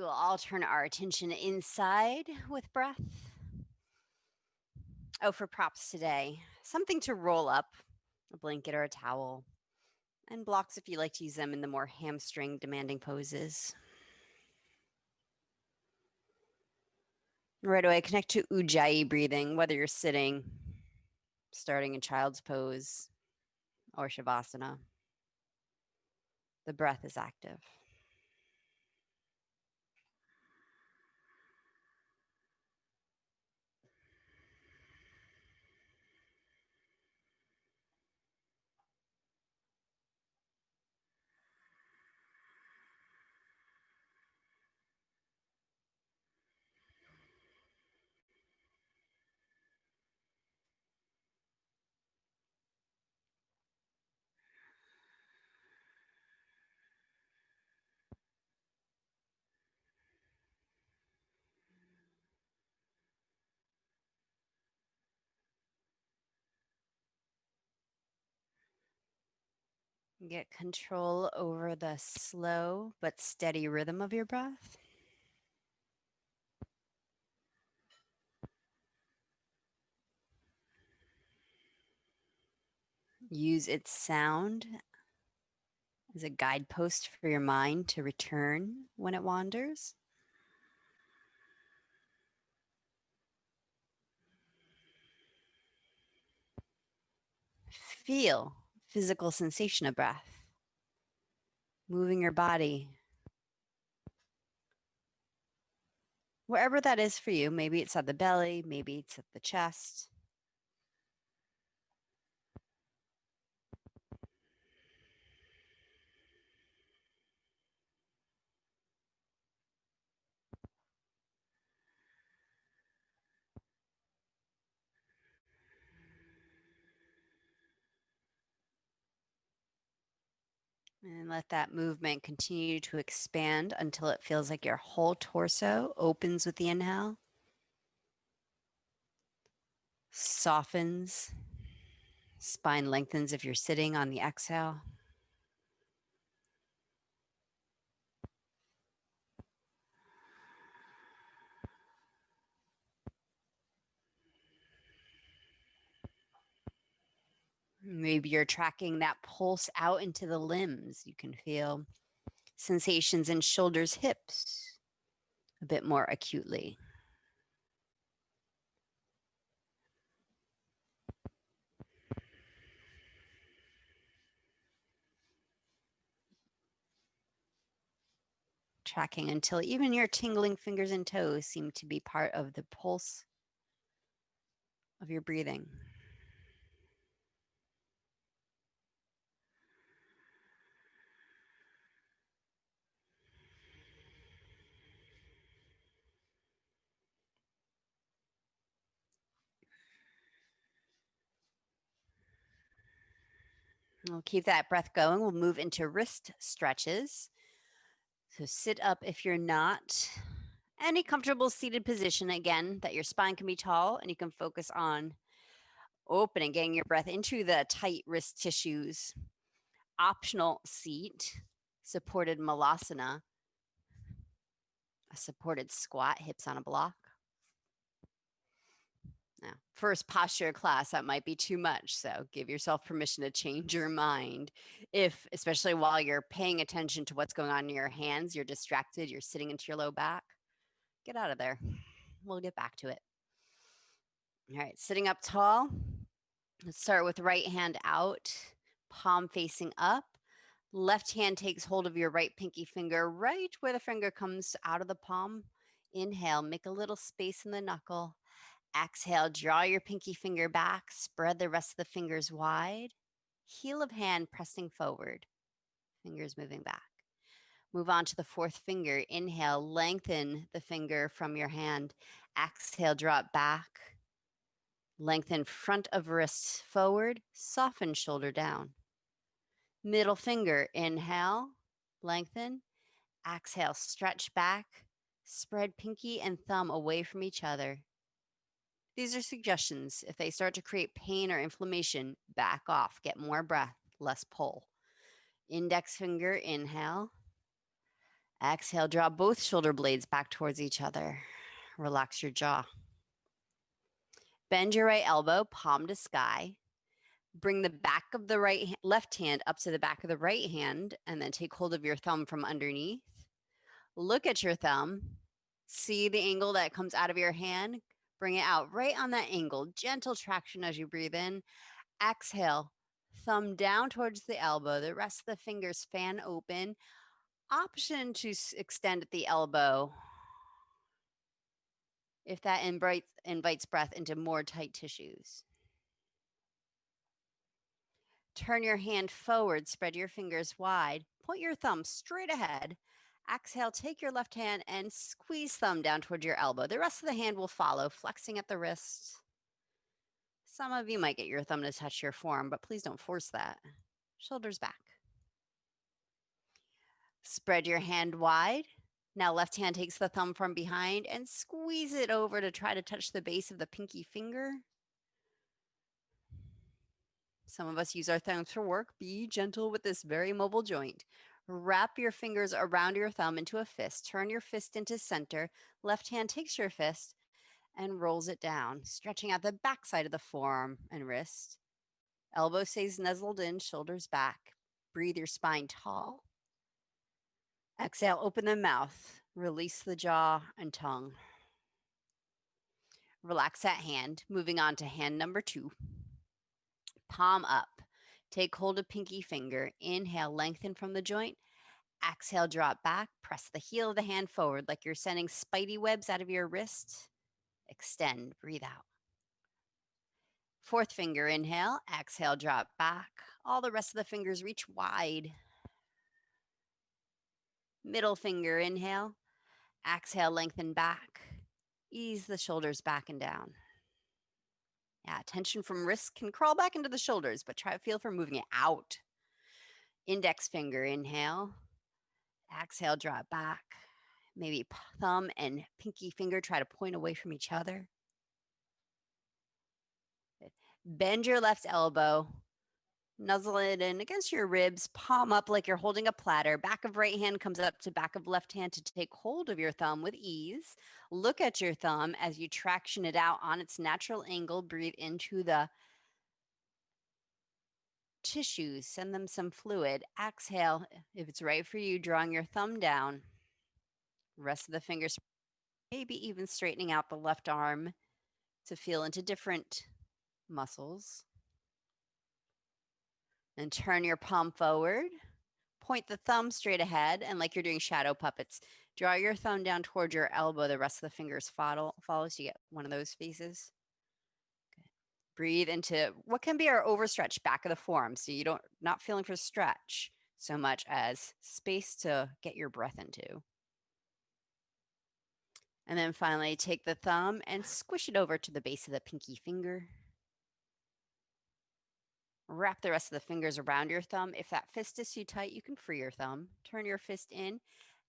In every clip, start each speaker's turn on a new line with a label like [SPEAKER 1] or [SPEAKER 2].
[SPEAKER 1] we'll all turn our attention inside with breath. Oh, for props today, something to roll up, a blanket or a towel, and blocks if you like to use them in the more hamstring demanding poses. Right away, connect to Ujjayi breathing, whether you're sitting, starting in child's pose, or Shavasana. The breath is active. Get control over the slow but steady rhythm of your breath. Use its sound as a guidepost for your mind to return when it wanders. Feel physical sensation of breath, moving your body. Wherever that is for you, maybe it's at the belly, maybe it's at the chest. And let that movement continue to expand until it feels like your whole torso opens with the inhale, softens, spine lengthens if you're sitting on the exhale. Maybe you're tracking that pulse out into the limbs. You can feel sensations in shoulders, hips a bit more acutely. Tracking until even your tingling fingers and toes seem to be part of the pulse of your breathing. We'll keep that breath going. We'll move into wrist stretches. So sit up if you're not. Any comfortable seated position, again, that your spine can be tall and you can focus on opening, getting your breath into the tight wrist tissues. Optional seat, supported malasana, a supported squat, hips on a block. Now, first posture class, that might be too much. So give yourself permission to change your mind. If, especially while you're paying attention to what's going on in your hands, you're distracted, you're sitting into your low back, get out of there. We'll get back to it. All right, sitting up tall. Let's start with right hand out, palm facing up. Left hand takes hold of your right pinky finger right where the finger comes out of the palm. Inhale, make a little space in the knuckle. Exhale, draw your pinky finger back, spread the rest of the fingers wide. Heel of hand pressing forward, fingers moving back. Move on to the fourth finger. Inhale, lengthen the finger from your hand. Exhale, drop back. Lengthen front of wrist forward, soften shoulder down. Middle finger, inhale, lengthen. Exhale, stretch back. Spread pinky and thumb away from each other. These are suggestions. If they start to create pain or inflammation, back off. Get more breath, less pull. Index finger, inhale. Exhale, draw both shoulder blades back towards each other. Relax your jaw. Bend your right elbow, palm to sky. Bring the back of the left hand up to the back of the right hand, and then take hold of your thumb from underneath. Look at your thumb. See the angle that comes out of your hand. Bring it out right on that angle. Gentle traction as you breathe in. Exhale, thumb down towards the elbow. The rest of the fingers fan open. Option to extend at the elbow if that invites breath into more tight tissues. Turn your hand forward, spread your fingers wide, point your thumb straight ahead. Exhale, take your left hand and squeeze thumb down toward your elbow. The rest of the hand will follow, flexing at the wrist. Some of you might get your thumb to touch your forearm, but please don't force that. Shoulders back. Spread your hand wide. Now left hand takes the thumb from behind and squeeze it over to try to touch the base of the pinky finger. Some of us use our thumbs for work. Be gentle with this very mobile joint. Wrap your fingers around your thumb into a fist. Turn your fist into center. Left hand takes your fist and rolls it down, stretching out the back side of the forearm and wrist. Elbow stays nuzzled in, shoulders back. Breathe your spine tall. Exhale, open the mouth. Release the jaw and tongue. Relax that hand. Moving on to hand number 2. Palm up. Take hold of pinky finger. Inhale, lengthen from the joint. Exhale, drop back. Press the heel of the hand forward like you're sending spidey webs out of your wrist. Extend, breathe out. 4th finger, inhale. Exhale, drop back. All the rest of the fingers reach wide. Middle finger, inhale. Exhale, lengthen back. Ease the shoulders back and down. Yeah, tension from wrists can crawl back into the shoulders, but feel for moving it out. Index finger, inhale. Exhale, drop back. Maybe thumb and pinky finger try to point away from each other. Bend your left elbow. Nuzzle it in against your ribs, palm up like you're holding a platter. Back of right hand comes up to back of left hand to take hold of your thumb with ease. Look at your thumb as you traction it out on its natural angle. Breathe into the tissues, send them some fluid. Exhale, if it's right for you, drawing your thumb down. Rest of the fingers, maybe even straightening out the left arm to feel into different muscles. And turn your palm forward. Point the thumb straight ahead, and like you're doing shadow puppets, draw your thumb down toward your elbow. The rest of the fingers follow so you get one of those faces. Good. Breathe into what can be our overstretched back of the forearm, so you not feeling for stretch so much as space to get your breath into. And then finally, take the thumb and squish it over to the base of the pinky finger. Wrap the rest of the fingers around your thumb. If that fist is too tight, you can free your thumb. Turn your fist in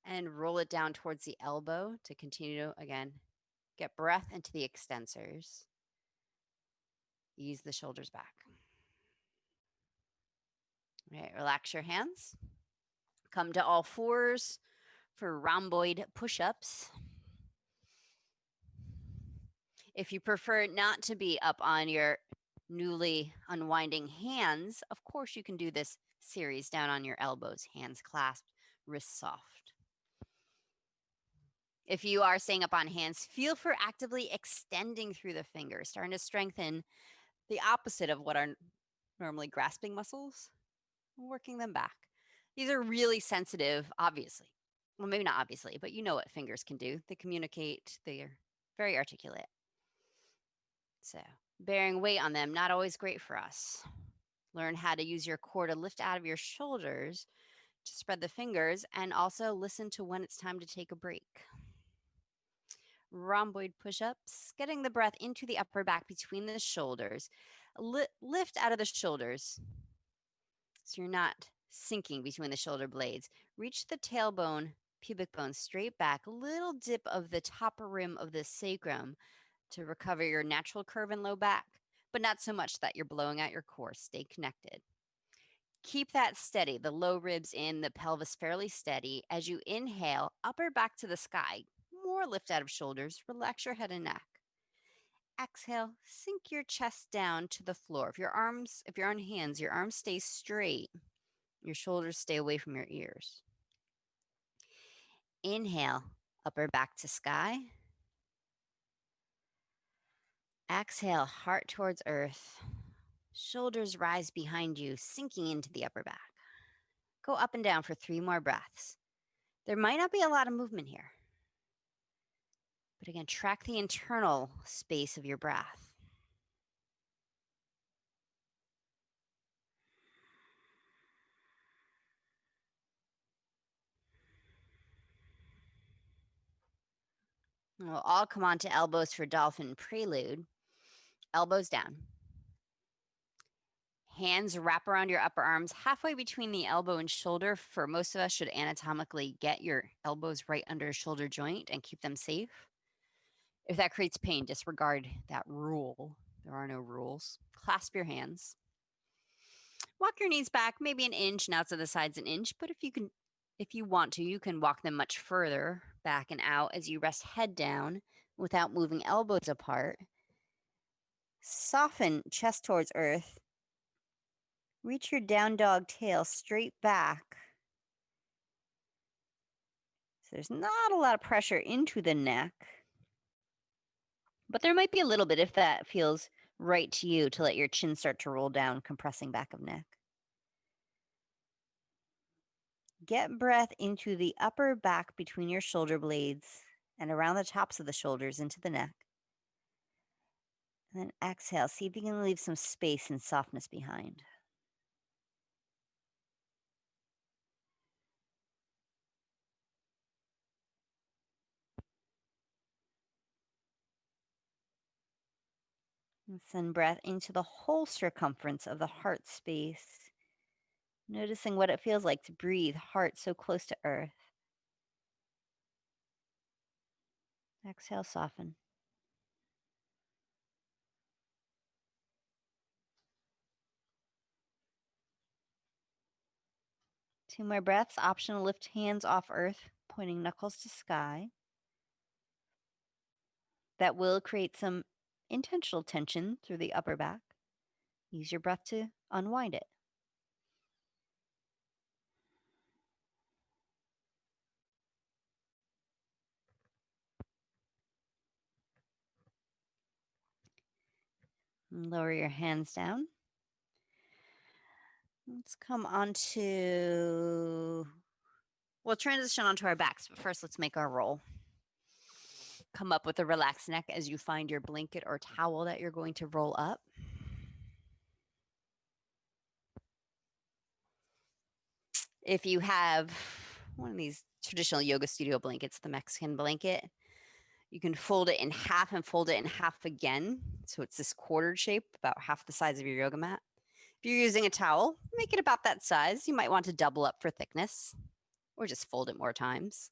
[SPEAKER 1] and roll it down towards the elbow to continue to, again, get breath into the extensors. Ease the shoulders back. All right, relax your hands. Come to all fours for rhomboid push-ups. If you prefer not to be up on your newly unwinding hands, of course you can do this series down on your elbows, hands clasped, wrists soft. If you are staying up on hands, feel for actively extending through the fingers, starting to strengthen the opposite of what are normally grasping muscles, working them back. These are really sensitive, obviously. Well, maybe not obviously, but you know what fingers can do. They communicate, they're very articulate. So bearing weight on them, not always great for us. Learn how to use your core to lift out of your shoulders, to spread the fingers, and also listen to when it's time to take a break. Rhomboid push-ups, getting the breath into the upper back between the shoulders. Lift out of the shoulders so you're not sinking between the shoulder blades. Reach the tailbone, pubic bone straight back, little dip of the top rim of the sacrum to recover your natural curve in low back, but not so much that you're blowing out your core. Stay connected. Keep that steady, the low ribs in, the pelvis fairly steady. As you inhale, upper back to the sky, more lift out of shoulders, relax your head and neck. Exhale, sink your chest down to the floor. If you're on hands, your arms stay straight. Your shoulders stay away from your ears. Inhale, upper back to sky. Exhale, heart towards earth. Shoulders rise behind you, sinking into the upper back. Go up and down for 3 more breaths. There might not be a lot of movement here. But again, track the internal space of your breath. We'll all come onto elbows for dolphin prelude. Elbows down. Hands wrap around your upper arms halfway between the elbow and shoulder. For most of us, should anatomically get your elbows right under a shoulder joint and keep them safe. If that creates pain, disregard that rule. There are no rules. Clasp your hands. Walk your knees back maybe an inch and out to the sides an inch, but if you want to, you can walk them much further back and out as you rest head down without moving elbows apart. Soften chest towards earth. Reach your down dog tail straight back. So there's not a lot of pressure into the neck, but there might be a little bit if that feels right to you to let your chin start to roll down, compressing back of neck. Get breath into the upper back between your shoulder blades and around the tops of the shoulders into the neck. And then exhale. See if you can leave some space and softness behind. And send breath into the whole circumference of the heart space, noticing what it feels like to breathe heart so close to earth. Exhale, soften. Two more breaths. Optional, lift hands off earth, pointing knuckles to sky. That will create some intentional tension through the upper back. Use your breath to unwind it. And lower your hands down. Let's come we'll transition onto our backs, but first let's make our roll. Come up with a relaxed neck as you find your blanket or towel that you're going to roll up. If you have one of these traditional yoga studio blankets, the Mexican blanket, you can fold it in half and fold it in half again. So it's this quartered shape, about half the size of your yoga mat. If you're using a towel, make it about that size. You might want to double up for thickness or just fold it more times.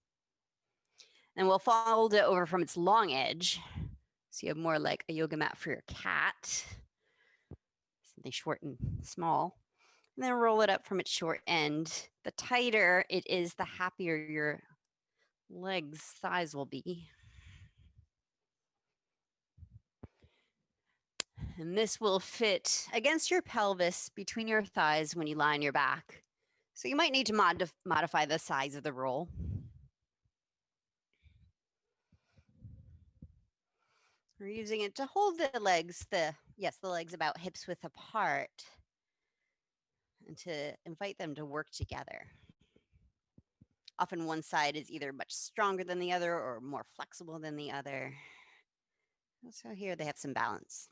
[SPEAKER 1] And we'll fold it over from its long edge. So you have more like a yoga mat for your cat, something short and small. And then roll it up from its short end. The tighter it is, the happier your legs, thighs will be. And this will fit against your pelvis between your thighs when you lie on your back. So you might need to modify the size of the roll. We're using it to hold the legs, the legs about hips width apart, and to invite them to work together. Often one side is either much stronger than the other or more flexible than the other. So here they have some balance.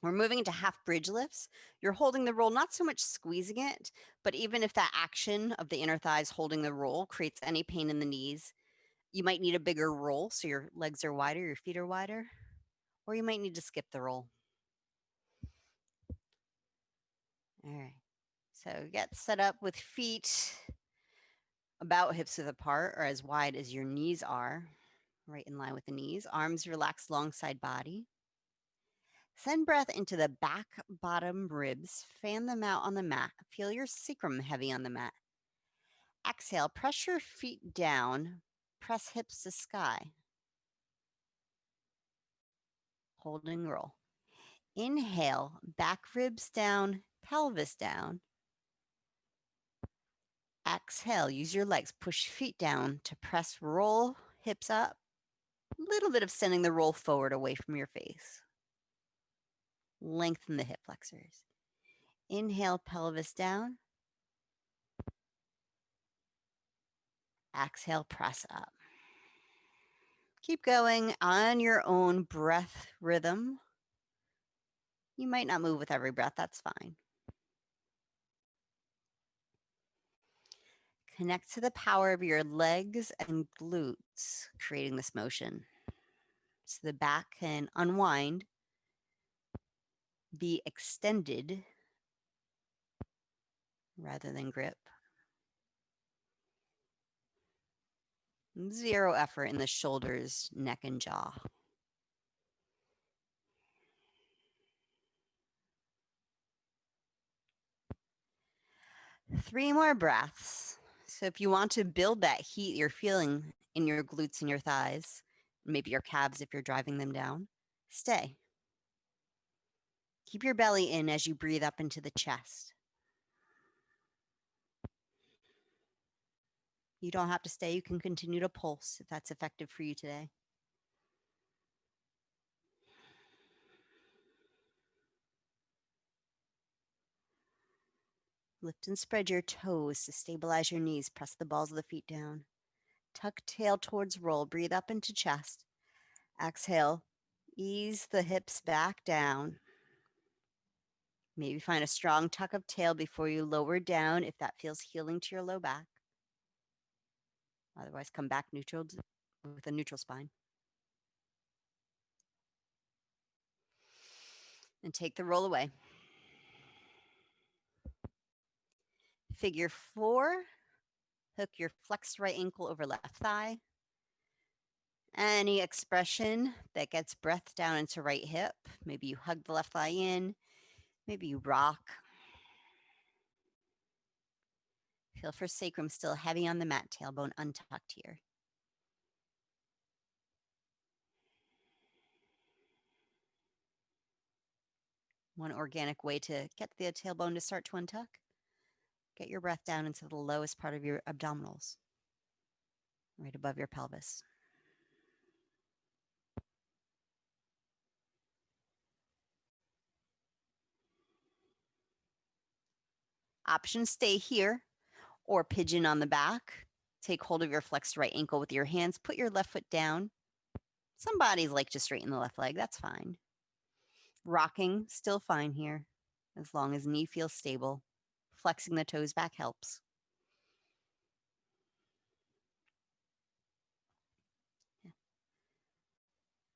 [SPEAKER 1] We're moving into half bridge lifts. You're holding the roll, not so much squeezing it, but even if that action of the inner thighs holding the roll creates any pain in the knees, you might need a bigger roll so your legs are wider, your feet are wider, or you might need to skip the roll. All right, so get set up with feet about hips width apart or as wide as your knees are, right in line with the knees. Arms relaxed alongside body. Send breath into the back bottom ribs. Fan them out on the mat. Feel your sacrum heavy on the mat. Exhale, press your feet down. Press hips to sky. Holding roll. Inhale, back ribs down, pelvis down. Exhale, use your legs. Push feet down to press roll, hips up. A little bit of sending the roll forward away from your face. Lengthen the hip flexors. Inhale, pelvis down. Exhale, press up. Keep going on your own breath rhythm. You might not move with every breath, that's fine. Connect to the power of your legs and glutes, creating this motion. So the back can unwind, be extended rather than grip. Zero effort in the shoulders, neck, and jaw. Three more breaths. So if you want to build that heat you're feeling in your glutes and your thighs, maybe your calves if you're driving them down, stay. Keep your belly in as you breathe up into the chest. You don't have to stay. You can continue to pulse if that's effective for you today. Lift and spread your toes to stabilize your knees. Press the balls of the feet down. Tuck tail towards roll. Breathe up into chest. Exhale. Ease the hips back down. Maybe find a strong tuck of tail before you lower down if that feels healing to your low back. Otherwise, come back neutral with a neutral spine. And take the roll away. Figure 4. Hook your flexed right ankle over left thigh. Any expression that gets breath down into right hip. Maybe you hug the left thigh in. Maybe you rock. Feel for sacrum still heavy on the mat, tailbone untucked here. One organic way to get the tailbone to start to untuck. Get your breath down into the lowest part of your abdominals, right above your pelvis. Options stay here or pigeon on the back. Take hold of your flexed right ankle with your hands. Put your left foot down. Some bodies like to straighten the left leg. That's fine. Rocking, still fine here, as long as knee feels stable. Flexing the toes back helps.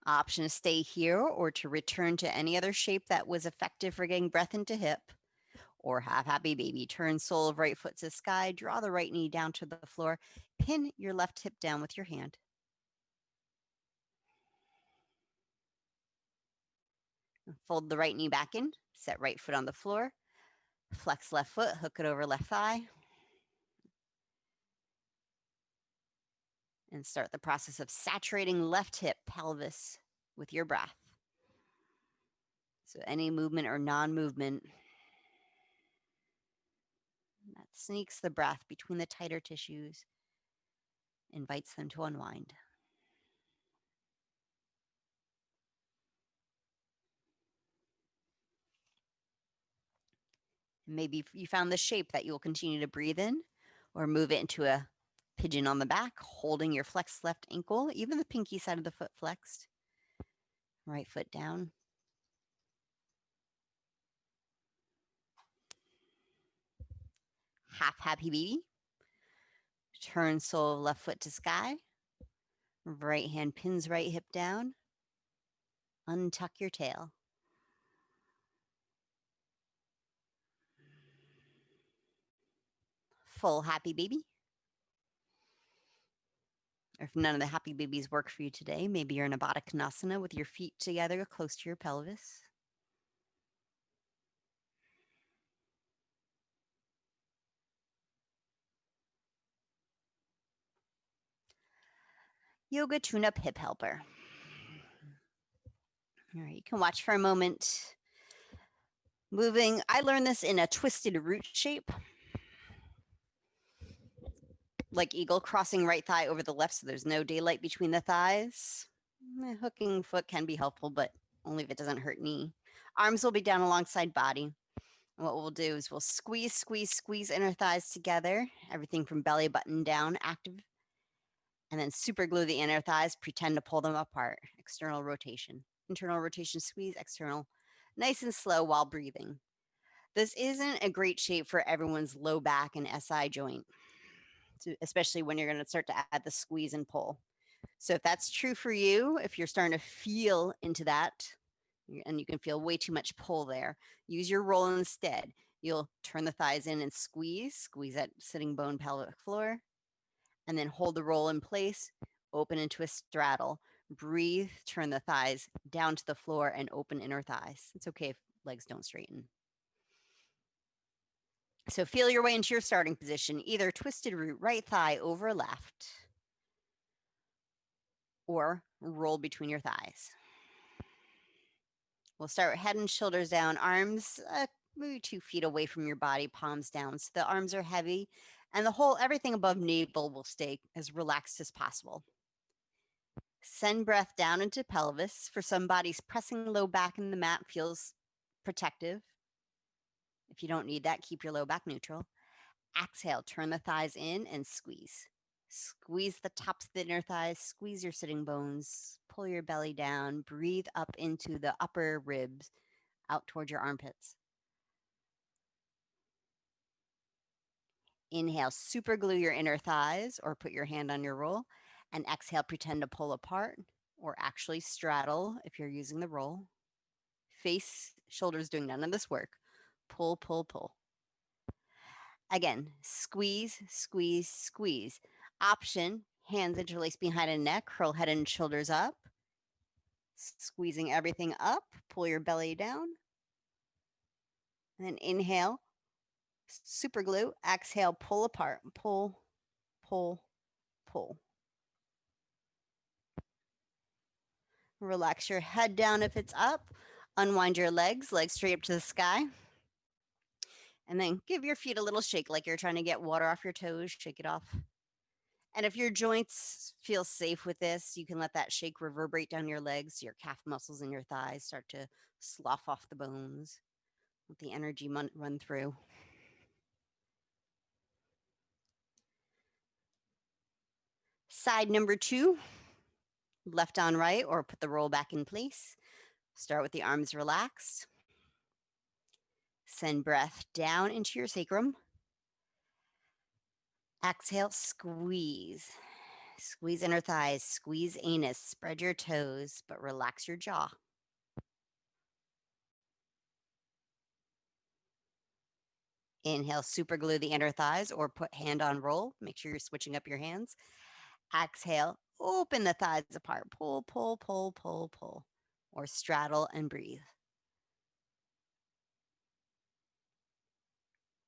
[SPEAKER 1] Option to stay here or to return to any other shape that was effective for getting breath into hip. Or have happy baby. Turn sole of right foot to sky. Draw the right knee down to the floor. Pin your left hip down with your hand. Fold the right knee back in. Set right foot on the floor. Flex left foot. Hook it over left thigh. And start the process of saturating left hip pelvis with your breath. So any movement or non-movement that sneaks the breath between the tighter tissues, invites them to unwind. Maybe you found the shape that you'll continue to breathe in, or move it into a pigeon on the back, holding your flexed left ankle, even the pinky side of the foot flexed. Right foot down. Half happy baby. Turn sole of left foot to sky. Right hand pins right hip down. Untuck your tail. Full happy baby. Or if none of the happy babies work for you today, maybe you're in a Baddha Konasana with your feet together close to your pelvis. Yoga tune-up hip helper. All right, you can watch for a moment. Moving, I learned this in a twisted root shape, like eagle, crossing right thigh over the left so there's no daylight between the thighs. Hooking foot can be helpful, but only if it doesn't hurt knee. Arms will be down alongside body. And what we'll do is we'll squeeze, squeeze, squeeze inner thighs together, everything from belly button down, active, and then super glue the inner thighs, pretend to pull them apart. External rotation. Internal rotation, squeeze, external. Nice and slow while breathing. This isn't a great shape for everyone's low back and SI joint, especially when you're going to start to add the squeeze and pull. So if that's true for you, if you're starting to feel into that, and you can feel way too much pull there, use your roll instead. You'll turn the thighs in and squeeze that sitting bone pelvic floor, and then hold the roll in place, open into a straddle. Breathe, turn the thighs down to the floor and open inner thighs. It's okay if legs don't straighten. So feel your way into your starting position, either twisted root, right thigh over left, or roll between your thighs. We'll start with head and shoulders down, arms maybe 2 feet away from your body, palms down. So the arms are heavy and everything above navel will stay as relaxed as possible. Send breath down into pelvis. For some bodies, pressing low back in the mat feels protective. If you don't need that, keep your low back neutral. Exhale, turn the thighs in and squeeze. Squeeze the tops of the inner thighs, squeeze your sitting bones, pull your belly down, breathe up into the upper ribs, out towards your armpits. Inhale, super glue your inner thighs or put your hand on your roll, and exhale, pretend to pull apart or actually straddle if you're using the roll. Face, shoulders doing none of this work. Pull, pull, pull. Again, squeeze, squeeze, squeeze. Option, hands interlace behind the neck, curl head and shoulders up. Squeezing everything up, pull your belly down. And then inhale, super glue. Exhale, pull apart, pull, pull, pull. Relax your head down if it's up. Unwind your legs straight up to the sky. And then give your feet a little shake like you're trying to get water off your toes, shake it off. And if your joints feel safe with this, you can let that shake reverberate down your legs, your calf muscles and your thighs start to slough off the bones. Let the energy run through. Side number 2, left on right, or put the roll back in place. Start with the arms relaxed. Send breath down into your sacrum. Exhale, squeeze. Squeeze inner thighs, squeeze anus, spread your toes, but relax your jaw. Inhale, super glue the inner thighs or put hand on roll. Make sure you're switching up your hands. Exhale, open the thighs apart. Pull, pull, pull, pull, pull, or straddle and breathe.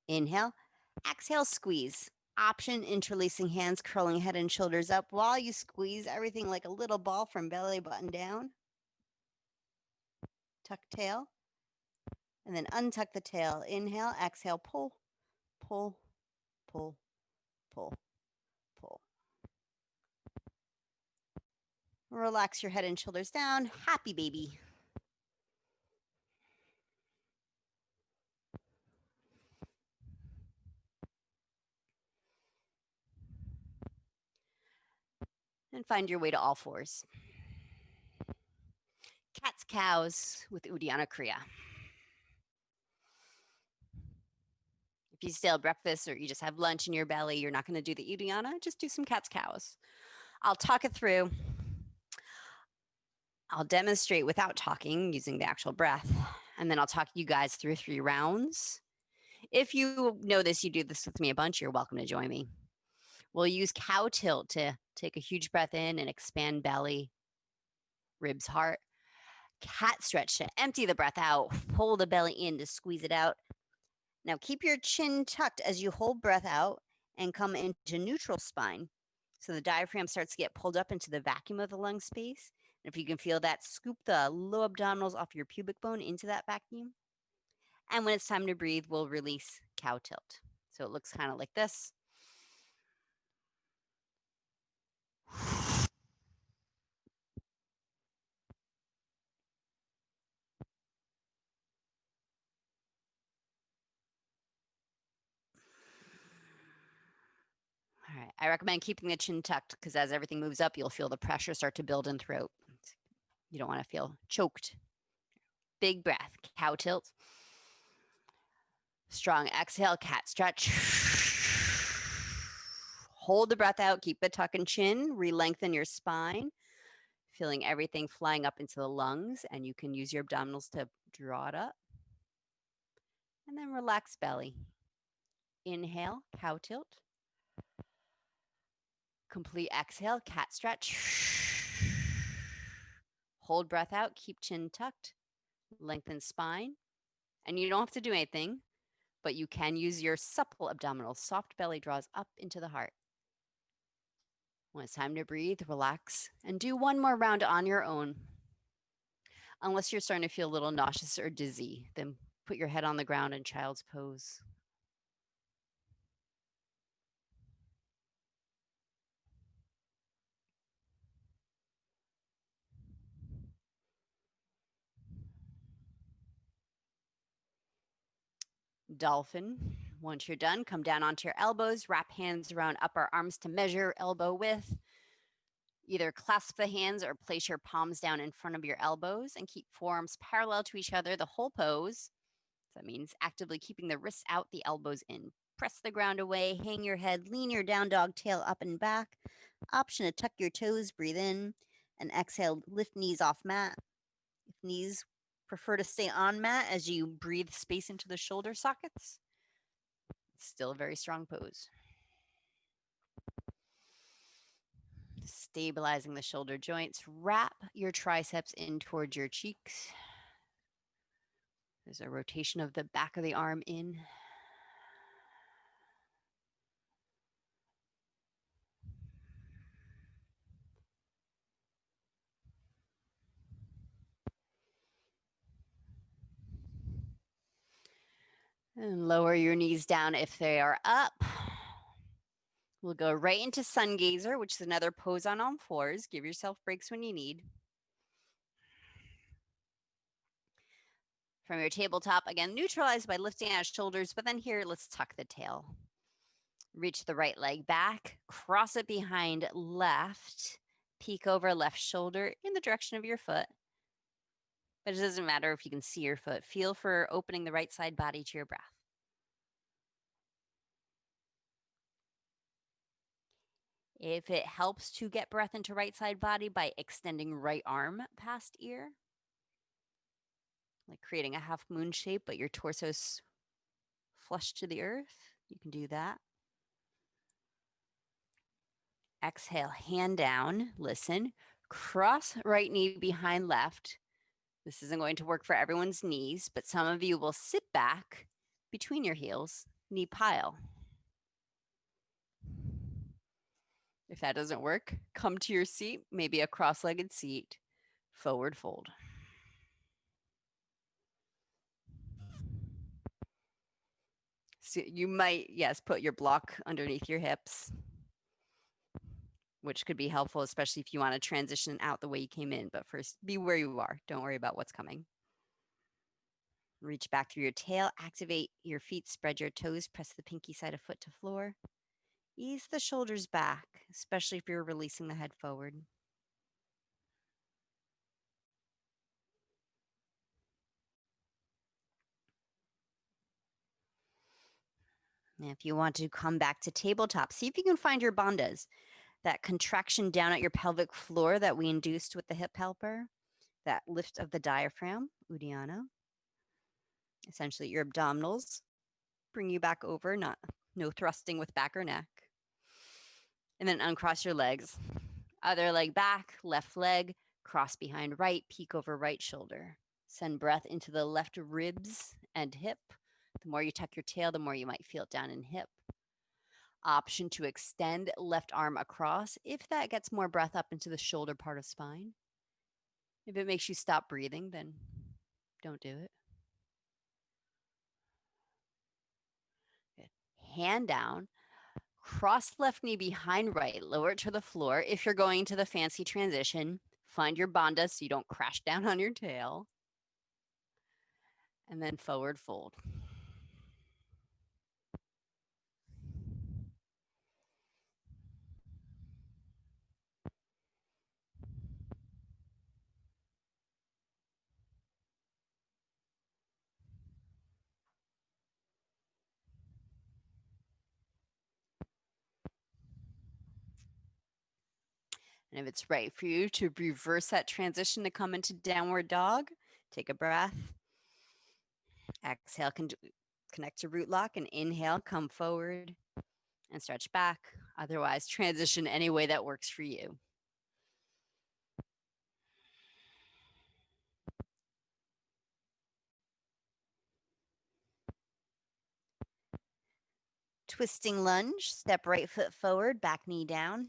[SPEAKER 1] Inhale, exhale, squeeze. Option, interlacing hands, curling head and shoulders up while you squeeze everything like a little ball from belly button down. Tuck tail, and then untuck the tail. Inhale, exhale, pull, pull, pull, pull, pull. Relax your head and shoulders down. Happy baby. And find your way to all fours. Cat's cows with Uddiyana Kriya. If you still have breakfast or you just have lunch in your belly, you're not going to do the Uddiyana, just do some cat's cows. I'll talk it through. I'll demonstrate without talking using the actual breath, and then I'll talk you guys through 3 rounds. If you know this, you do this with me a bunch, you're welcome to join me. We'll use cow tilt to take a huge breath in and expand belly, ribs, heart. Cat stretch to empty the breath out, pull the belly in to squeeze it out. Now keep your chin tucked as you hold breath out and come into neutral spine. So the diaphragm starts to get pulled up into the vacuum of the lung space. And if you can feel that, scoop the low abdominals off your pubic bone into that vacuum. And when it's time to breathe, we'll release cow tilt. So it looks kind of like this. All right. I recommend keeping the chin tucked because as everything moves up, you'll feel the pressure start to build in throat. You don't want to feel choked. Big breath, cow tilt. Strong exhale, cat stretch. Hold the breath out, keep the tuck and chin, re-lengthen your spine, feeling everything flying up into the lungs, and you can use your abdominals to draw it up. And then relax belly. Inhale, cow tilt. Complete exhale, cat stretch. Hold breath out, keep chin tucked, lengthen spine. And you don't have to do anything, but you can use your supple abdominals. Soft belly draws up into the heart. When it's time to breathe, relax, and do one more round on your own. Unless you're starting to feel a little nauseous or dizzy, then put your head on the ground in child's pose. Dolphin. Once you're done, come down onto your elbows, wrap hands around upper arms to measure elbow width. Either clasp the hands or place your palms down in front of your elbows and keep forearms parallel to each other the whole pose. That means actively keeping the wrists out, the elbows in. Press the ground away, hang your head, lean your down dog tail up and back. Option to tuck your toes, breathe in, and exhale, lift knees off mat. If knees prefer to stay on mat as you breathe space into the shoulder sockets, it's still a very strong pose. Stabilizing the shoulder joints, wrap your triceps in towards your cheeks. There's a rotation of the back of the arm in. And lower your knees down if they are up. We'll go right into sun gazer, which is another pose on all fours. Give yourself breaks when you need. From your tabletop, again, neutralize by lifting out shoulders, but then here, let's tuck the tail. Reach the right leg back, cross it behind left, peek over left shoulder in the direction of your foot. But it doesn't matter if you can see your foot. Feel for opening the right side body to your breath. If it helps to get breath into right side body by extending right arm past ear, like creating a half moon shape, but your torso's flush to the earth, you can do that. Exhale, hand down, listen, cross right knee behind left. This isn't going to work for everyone's knees, but some of you will sit back between your heels, knee pile. If that doesn't work, come to your seat, maybe a cross-legged seat, forward fold. So you might, yes, put your block underneath your hips, which could be helpful, especially if you want to transition out the way you came in. But first, be where you are. Don't worry about what's coming. Reach back through your tail, activate your feet, spread your toes, press the pinky side of foot to floor. Ease the shoulders back, especially if you're releasing the head forward. And if you want to come back to tabletop, see if you can find your bandhas, that contraction down at your pelvic floor that we induced with the hip helper, that lift of the diaphragm, Uddiyana. Essentially your abdominals bring you back over, no thrusting with back or neck. And then uncross your legs. Other leg back, left leg, cross behind right, peek over right shoulder. Send breath into the left ribs and hip. The more you tuck your tail, the more you might feel it down in hip. option to extend left arm across if that gets more breath up into the shoulder part of spine. If it makes you stop breathing, then don't do it. Good. Hand down, cross left knee behind right, lower it to the floor. If you're going to the fancy transition, find your bandha so you don't crash down on your tail. And then forward fold. And if it's right for you to reverse that transition to come into downward dog, take a breath. Exhale, connect to root lock, and inhale, come forward and stretch back. Otherwise, transition any way that works for you. Twisting lunge, step right foot forward, back knee down.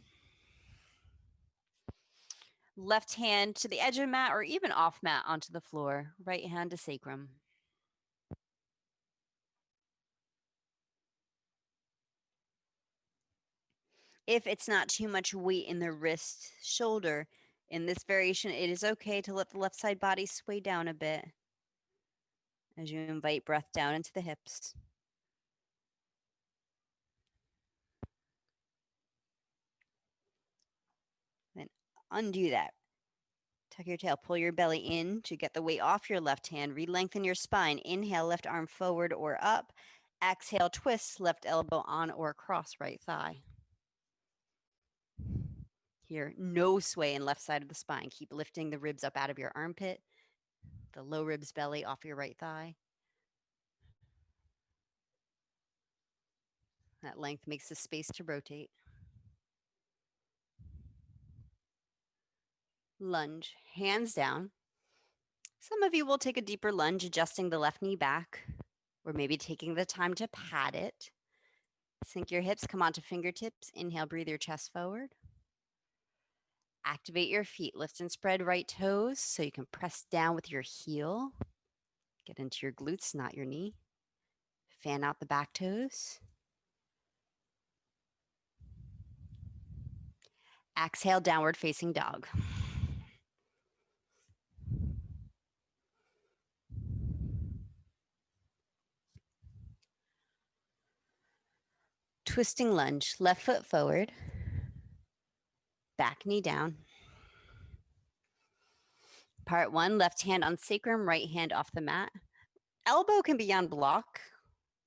[SPEAKER 1] Left hand to the edge of the mat or even off mat onto the floor. Right hand to sacrum. If it's not too much weight in the wrist, shoulder, in this variation, it is okay to let the left side body sway down a bit as you invite breath down into the hips. Then undo that. Tuck your tail, pull your belly in to get the weight off your left hand. Re-lengthen your spine. Inhale, left arm forward or up. Exhale, twist, left elbow on or across right thigh. Here, no sway in left side of the spine. Keep lifting the ribs up out of your armpit, the low ribs belly off your right thigh. That length makes the space to rotate. Lunge, hands down. Some of you will take a deeper lunge, adjusting the left knee back, or maybe taking the time to pat it. Sink your hips, come onto fingertips. Inhale, breathe your chest forward. Activate your feet, lift and spread right toes so you can press down with your heel. Get into your glutes, not your knee. Fan out the back toes. Exhale, downward facing dog. Twisting lunge, left foot forward, back knee down. Part one, left hand on sacrum, right hand off the mat. Elbow can be on block.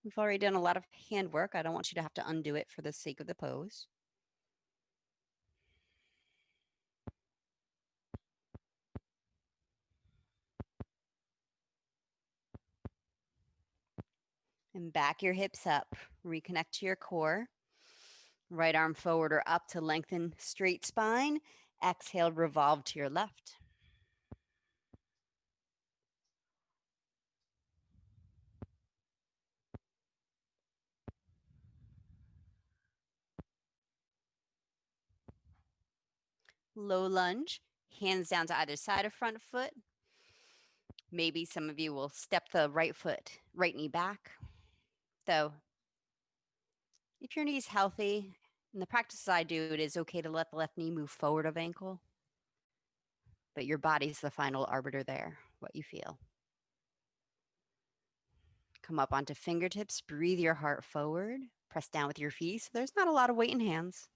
[SPEAKER 1] We've already done a lot of hand work. I don't want you to have to undo it for the sake of the pose. And back your hips up. Reconnect to your core. Right arm forward or up to lengthen straight spine. Exhale, revolve to your left. Low lunge, hands down to either side of front foot. Maybe some of you will step the right foot, right knee back. Though, if your knee's healthy, in the practices I do, it is okay to let the left knee move forward of ankle. But your body's the final arbiter there, what you feel. Come up onto fingertips, breathe your heart forward, press down with your feet. So there's not a lot of weight in hands.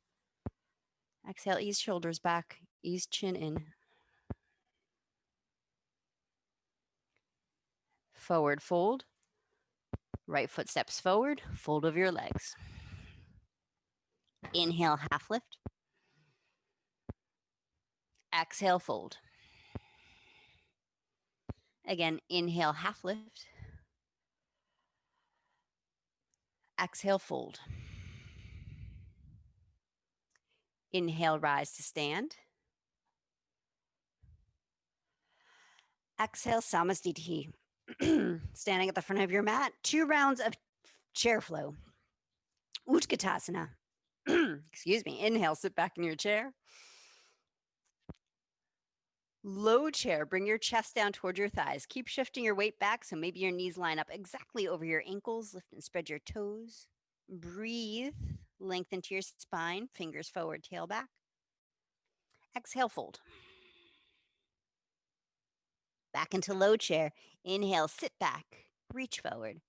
[SPEAKER 1] Exhale, ease shoulders back, ease chin in. Forward fold. Right foot steps forward, fold over your legs. Inhale, half lift. Exhale, fold. Again, inhale, half lift. Exhale, fold. Inhale, rise to stand. Exhale, Samasthiti. Standing at the front of your mat, 2 rounds of chair flow. Utkatasana. Excuse me. Inhale, sit back in your chair. Low chair, bring your chest down toward your thighs. Keep shifting your weight back so maybe your knees line up exactly over your ankles. Lift and spread your toes. Breathe, lengthen to your spine, fingers forward, tail back. Exhale, fold. Back into low chair. Inhale, sit back, reach forward.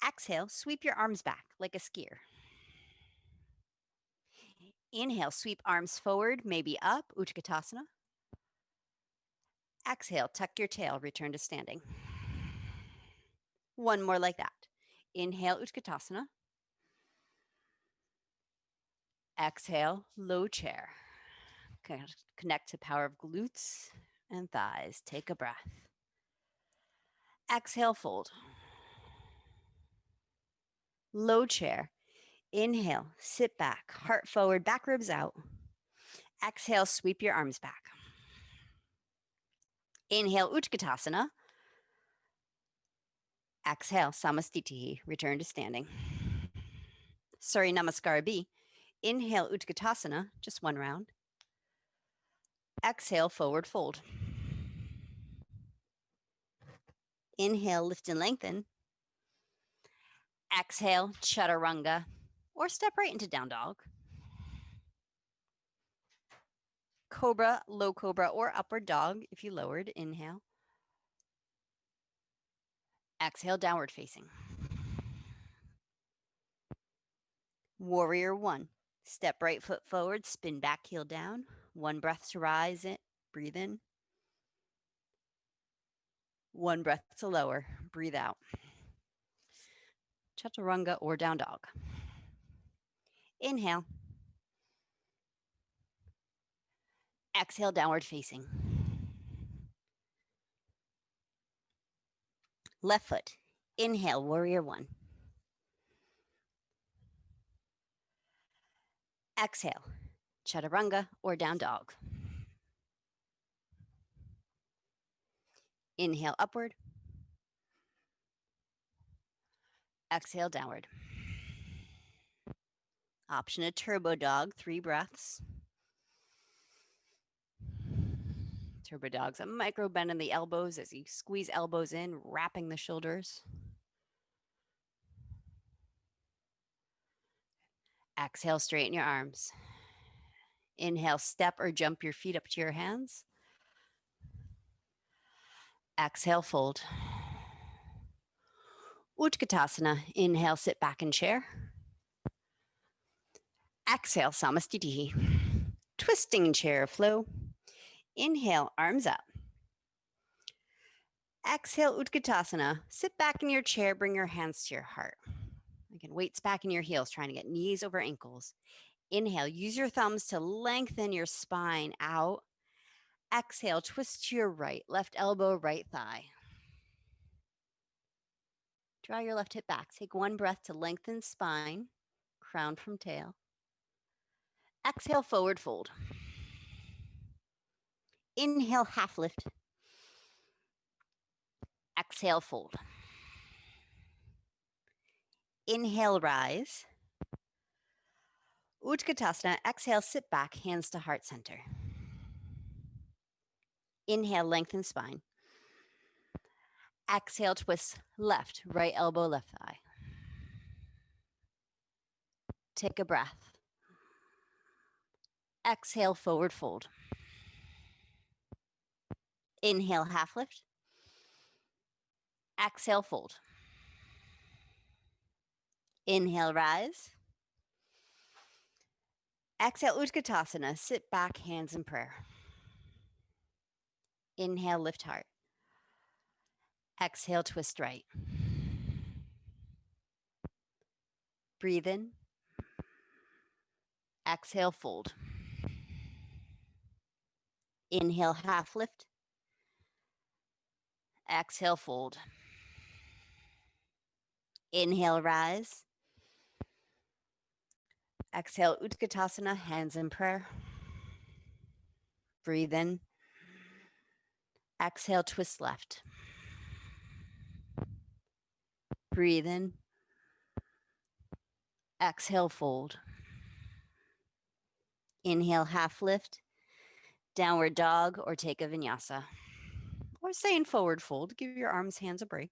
[SPEAKER 1] Exhale, sweep your arms back like a skier. Inhale, sweep arms forward, maybe up, Utkatasana. Exhale, tuck your tail, return to standing. One more like that. Inhale, Utkatasana. Exhale, low chair. Connect to power of glutes and thighs. Take a breath. Exhale, fold. Low chair. Inhale, sit back, heart forward, back ribs out. Exhale, sweep your arms back. Inhale, Utkatasana. Exhale, Samastitihi, return to standing. Surya Namaskara B. Inhale, Utkatasana, just one round. Exhale, forward fold. Inhale, lift and lengthen. Exhale, Chaturanga, or step right into down dog. Cobra, low cobra, or upward dog if you lowered. Inhale. Exhale, downward facing. Warrior one. Step right foot forward, spin back, heel down. One breath to rise it, breathe in. One breath to lower, breathe out. Chaturanga or down dog. Inhale. Exhale, downward facing. Left foot. Inhale, warrior one. Exhale, chaturanga or down dog. Inhale, upward. Exhale, downward. Option a turbo dog, 3 breaths. Turbo dog's a micro bend in the elbows as you squeeze elbows in, wrapping the shoulders. Exhale, straighten your arms. Inhale, step or jump your feet up to your hands. Exhale, fold. Utkatasana. Inhale, sit back in chair. Exhale, Samastitihi. Twisting chair flow. Inhale, arms up. Exhale, Utkatasana. Sit back in your chair, bring your hands to your heart. Again, weights back in your heels, trying to get knees over ankles. Inhale, use your thumbs to lengthen your spine out. Exhale, twist to your right, left elbow, right thigh. Draw your left hip back. Take one breath to lengthen spine, crown from tail. Exhale, forward fold. Inhale, half lift. Exhale, fold. Inhale, rise. Utkatasana. Exhale, sit back, hands to heart center. Inhale, lengthen spine. Exhale, twist left, right elbow, left thigh. Take a breath. Exhale, forward fold. Inhale, half lift. Exhale, fold. Inhale, rise. Exhale, Utkatasana. Sit back, hands in prayer. Inhale, lift heart. Exhale, twist right. Breathe in. Exhale, fold. Inhale, half lift. Exhale, fold. Inhale, rise. Exhale, Utkatasana, hands in prayer. Breathe in. Exhale, twist left. Breathe in. Exhale, fold. Inhale, half lift, downward dog, or take a vinyasa. Or stay in forward fold. Give your arms, hands a break.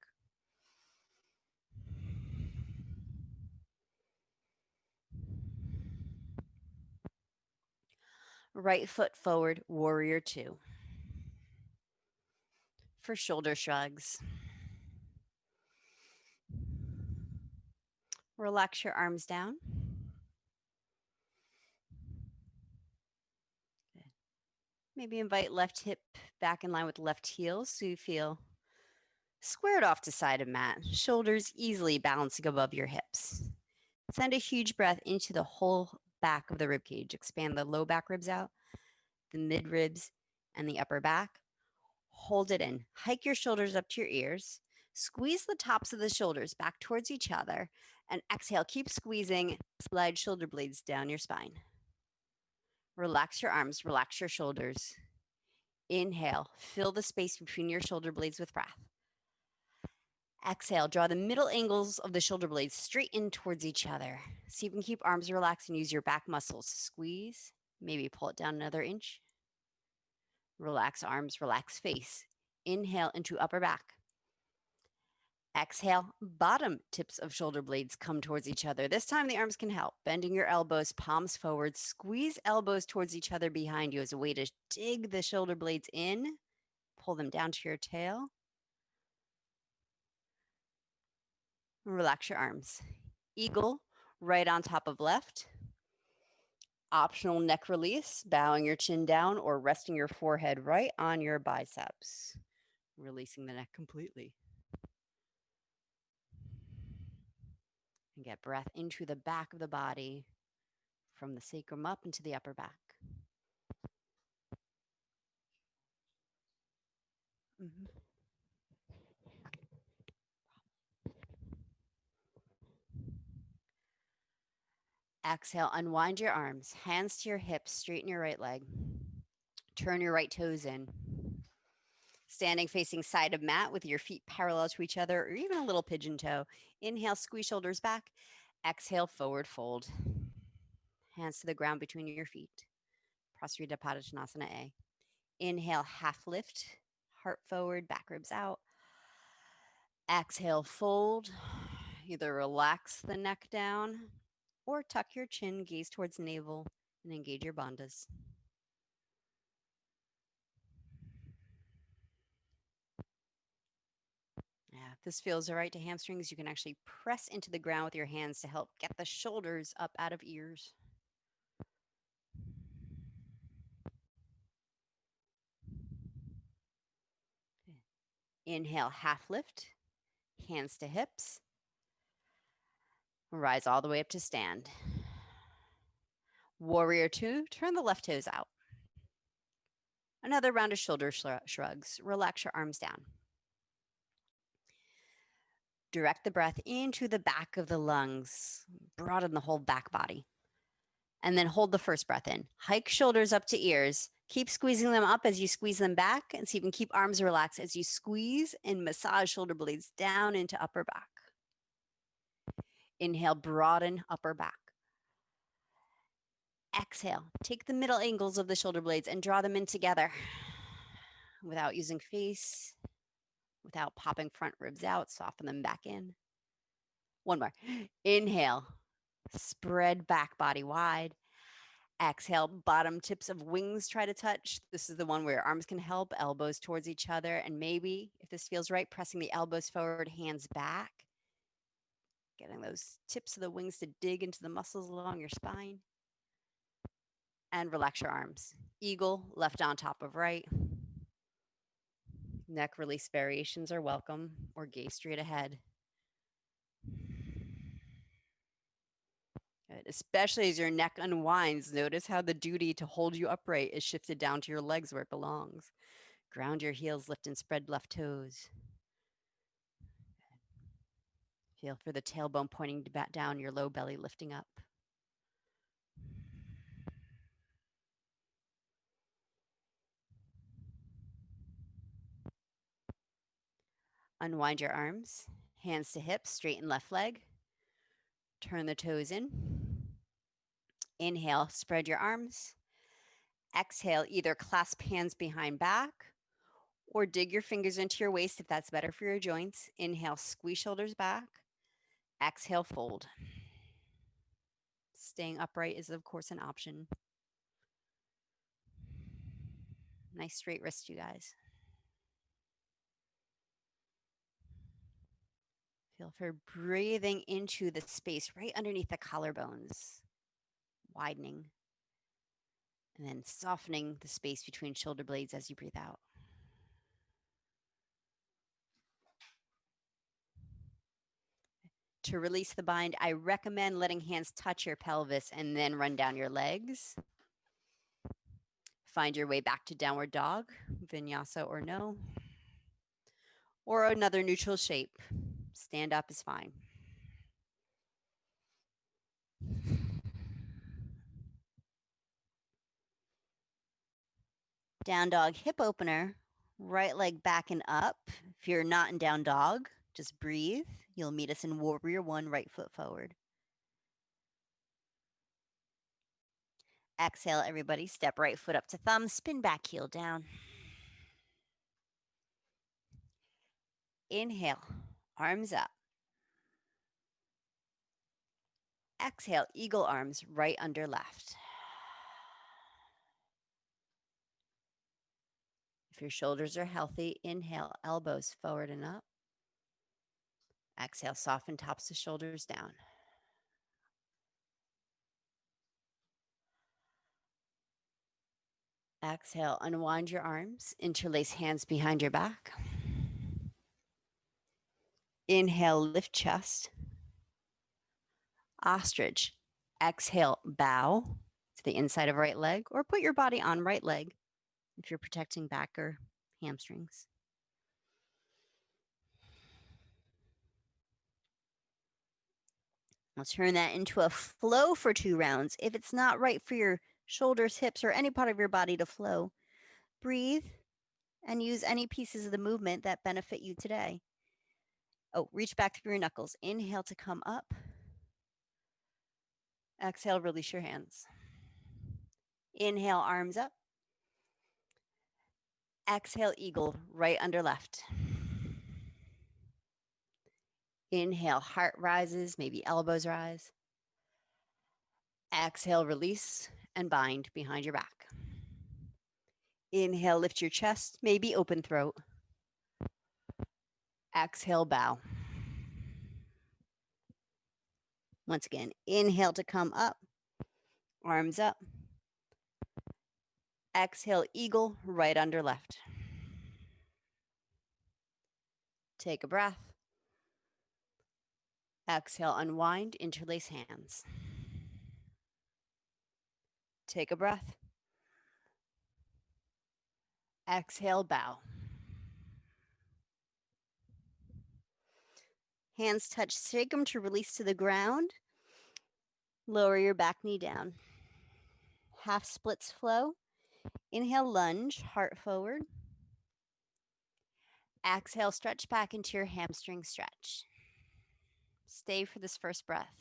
[SPEAKER 1] Right foot forward, warrior two. For shoulder shrugs. Relax your arms down. Maybe invite left hip back in line with left heel so you feel squared off to side of mat, shoulders easily balancing above your hips. Send a huge breath into the whole back of the rib cage. Expand the low back ribs out, the mid ribs, and the upper back. Hold it in. Hike your shoulders up to your ears. Squeeze the tops of the shoulders back towards each other. And exhale, keep squeezing. Slide shoulder blades down your spine. Relax your arms, relax your shoulders. Inhale, fill the space between your shoulder blades with breath. Exhale, draw the middle angles of the shoulder blades straight in towards each other. So you can keep arms relaxed and use your back muscles. Squeeze, maybe pull it down another inch. Relax arms, relax face. Inhale into upper back. Exhale, bottom tips of shoulder blades come towards each other. This time the arms can help. Bending your elbows, palms forward. Squeeze elbows towards each other behind you as a way to dig the shoulder blades in. Pull them down to your tail. Relax your arms. Eagle, right on top of left. Optional neck release, bowing your chin down or resting your forehead right on your biceps. Releasing the neck completely. And get breath into the back of the body from the sacrum up into the upper back. Mm-hmm. Exhale, unwind your arms, hands to your hips, straighten your right leg. Turn your right toes in. Standing facing side of mat with your feet parallel to each other or even a little pigeon toe. Inhale, squeeze shoulders back. Exhale, forward fold. Hands to the ground between your feet. Prasarita Padottanasana A. Inhale, half lift, heart forward, back ribs out. Exhale, fold. Either relax the neck down or tuck your chin, gaze towards navel, and engage your bandhas. Yeah, if this feels all right to hamstrings, you can actually press into the ground with your hands to help get the shoulders up out of ears. Inhale, half lift, hands to hips. Rise all the way up to stand. Warrior two, turn the left toes out. Another round of shoulder shrugs. Relax your arms down. Direct the breath into the back of the lungs. Broaden the whole back body. And then hold the first breath in. Hike shoulders up to ears. Keep squeezing them up as you squeeze them back. And see if you can keep arms relaxed as you squeeze and massage shoulder blades down into upper back. Inhale, broaden upper back. Exhale, take the middle angles of the shoulder blades and draw them in together without using face, without popping front ribs out, soften them back in. One more. Inhale, spread back body wide. Exhale, bottom tips of wings try to touch. This is the one where your arms can help, elbows towards each other. And maybe, if this feels right, pressing the elbows forward, hands back. Getting those tips of the wings to dig into the muscles along your spine. And relax your arms. Eagle, left on top of right. Neck release variations are welcome, or gaze straight ahead. Good. Especially as your neck unwinds, notice how the duty to hold you upright is shifted down to your legs where it belongs. Ground your heels, lift and spread left toes. Feel for the tailbone pointing back down, your low belly lifting up. Unwind your arms, hands to hips, straighten left leg. Turn the toes in. Inhale, spread your arms. Exhale, either clasp hands behind back or dig your fingers into your waist if that's better for your joints. Inhale, squeeze shoulders back. Exhale, fold. Staying upright is, of course, an option. Nice straight wrist, you guys. Feel for breathing into the space right underneath the collarbones, widening, and then softening the space between shoulder blades as you breathe out. To release the bind, I recommend letting hands touch your pelvis and then run down your legs. Find your way back to downward dog, vinyasa or no, or another neutral shape. Stand up is fine. Down dog, hip opener, right leg back and up. If you're not in down dog, just breathe. You'll meet us in warrior one, right foot forward. Exhale, everybody. Step right foot up to thumb, spin back, heel down. Inhale, arms up. Exhale, eagle arms right under left. If your shoulders are healthy, inhale, elbows forward and up. Exhale, soften tops of shoulders down. Exhale, unwind your arms, interlace hands behind your back. Inhale, lift chest. Ostrich. Exhale, bow to the inside of right leg, or put your body on right leg if you're protecting back or hamstrings. I'll turn that into a flow for 2 rounds. If it's not right for your shoulders, hips, or any part of your body to flow, breathe and use any pieces of the movement that benefit you today. Oh, reach back through your knuckles. Inhale to come up. Exhale, release your hands. Inhale, arms up. Exhale, eagle, right under left. Inhale, heart rises, maybe elbows rise. Exhale, release and bind behind your back. Inhale, lift your chest, maybe open throat. Exhale, bow. Once again, inhale to come up, arms up. Exhale, eagle, right under left. Take a breath. Exhale, unwind, interlace hands. Take a breath. Exhale, bow. Hands touch, shake them to release to the ground. Lower your back knee down. Half splits flow. Inhale, lunge, heart forward. Exhale, stretch back into your hamstring stretch. Stay for this first breath.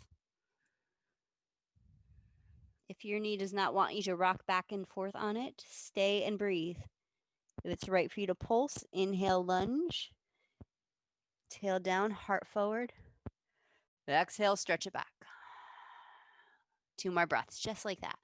[SPEAKER 1] If your knee does not want you to rock back and forth on it, stay and breathe. If it's right for you to pulse, inhale, lunge. Tail down, heart forward. Exhale, stretch it back. 2 more breaths, just like that.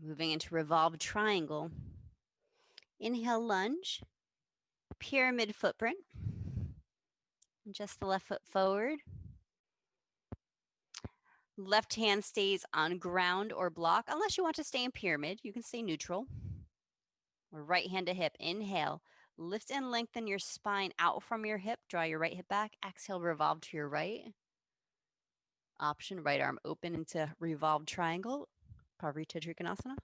[SPEAKER 1] Moving into revolved triangle. Inhale, lunge. Pyramid footprint. Just the left foot forward. Left hand stays on ground or block. Unless you want to stay in pyramid, you can stay neutral. Or right hand to hip. Inhale. Lift and lengthen your spine out from your hip. Draw your right hip back. Exhale, revolve to your right. Option, right arm open into revolved triangle. Pavarita Trikonasana.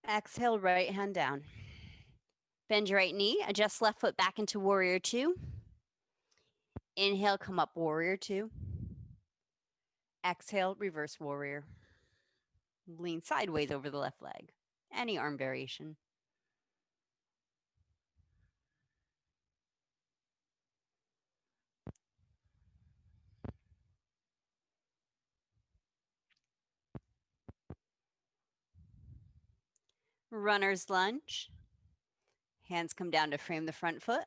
[SPEAKER 1] Exhale, right hand down. Bend your right knee, adjust left foot back into warrior two. Inhale, come up warrior two. Exhale, reverse warrior. Lean sideways over the left leg. Any arm variation. Runner's lunge. Hands come down to frame the front foot.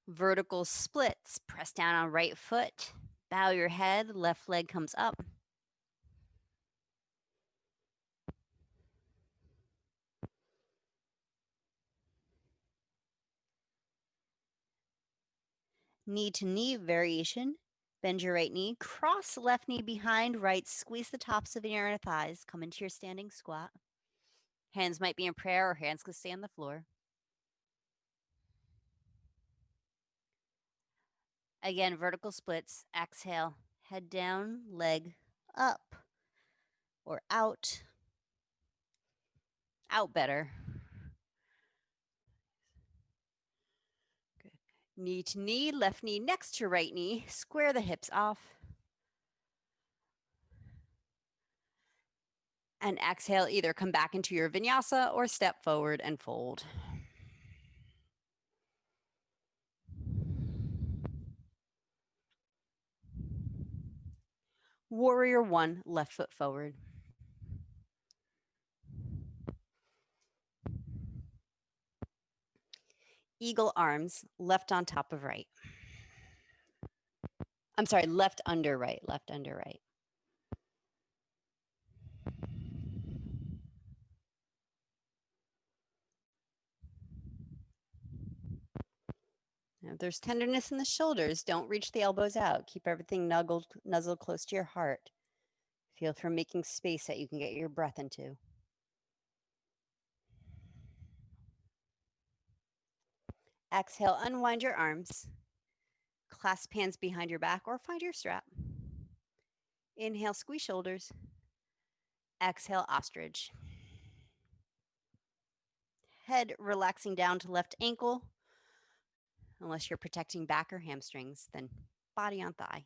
[SPEAKER 1] Vertical splits. Press down on right foot. Bow your head. Left leg comes up. Knee to knee variation. Bend your right knee. Cross left knee behind right. Squeeze the tops of your inner thighs. Come into your standing squat. Hands might be in prayer or hands could stay on the floor. Again, vertical splits. Exhale, head down, leg up or out. Out better. Good. Knee to knee, left knee next to right knee. Square the hips off. And exhale, either come back into your vinyasa or step forward and fold. Warrior one, left foot forward. Eagle arms, left on top of right. I'm sorry, left under right, left under right. Now, if there's tenderness in the shoulders, don't reach the elbows out. Keep everything nuzzled close to your heart. Feel for making space that you can get your breath into. Exhale, unwind your arms. Clasp hands behind your back or find your strap. Inhale, squeeze shoulders. Exhale, ostrich. Head relaxing down to left ankle. Unless you're protecting back or hamstrings, then body on thigh.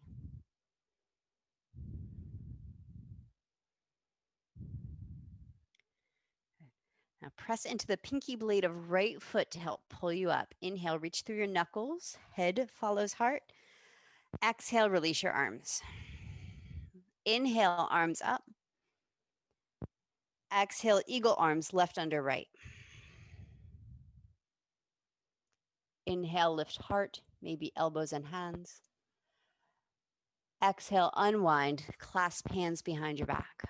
[SPEAKER 1] Now press into the pinky blade of right foot to help pull you up. Inhale, reach through your knuckles. Head follows heart. Exhale, release your arms. Inhale, arms up. Exhale, eagle arms, left under right. Inhale, lift heart, maybe elbows and hands. Exhale, unwind, clasp hands behind your back.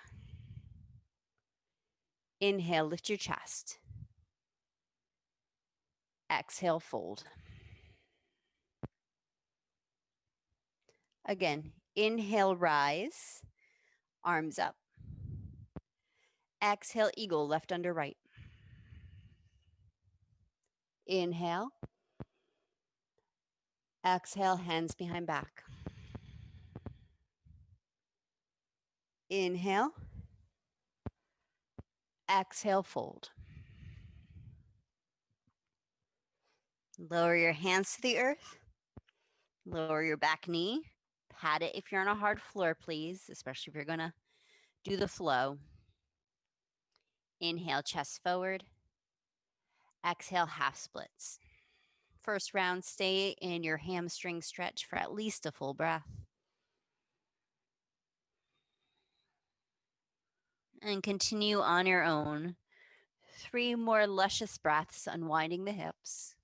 [SPEAKER 1] Inhale, lift your chest. Exhale, fold. Again, inhale, rise, arms up. Exhale, eagle, left under right. Inhale. Exhale, hands behind back. Inhale. Exhale, fold. Lower your hands to the earth. Lower your back knee. Pat it if you're on a hard floor, please, especially if you're going to do the flow. Inhale, chest forward. Exhale, half splits. First round, stay in your hamstring stretch for at least a full breath. And continue on your own. 3 more luscious breaths, unwinding the hips.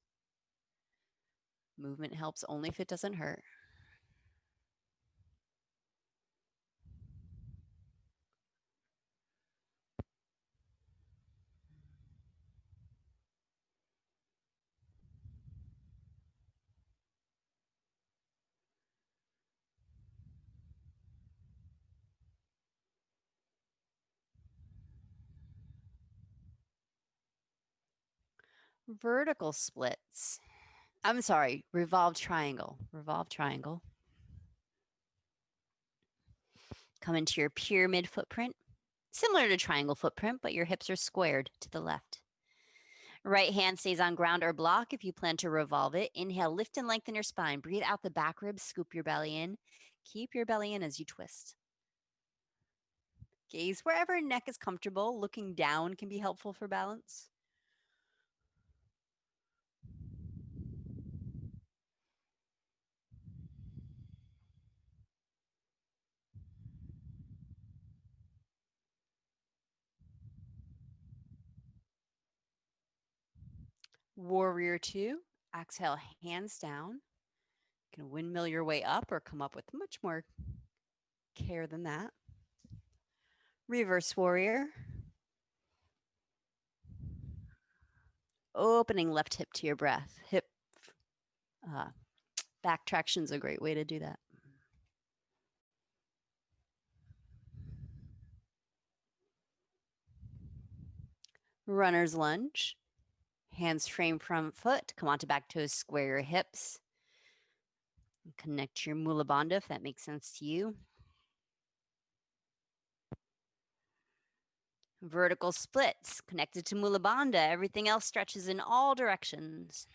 [SPEAKER 1] Movement helps only if it doesn't hurt. Vertical splits. I'm sorry, revolve triangle. Revolve triangle. Come into your pyramid footprint, similar to triangle footprint, but your hips are squared to the left. Right hand stays on ground or block if you plan to revolve it. Inhale, lift and lengthen your spine. Breathe out the back ribs, scoop your belly in. Keep your belly in as you twist. Gaze wherever neck is comfortable. Looking down can be helpful for balance. Warrior 2. Exhale, hands down. You can windmill your way up or come up with much more care than that. Reverse warrior. Opening left hip to your breath. Hip back traction is a great way to do that. Runner's lunge. Hands frame front foot. Come onto back toes. Square your hips. Connect your Mula Bandha if that makes sense to you. Vertical splits. Connected to Mula Bandha. Everything else stretches in all directions.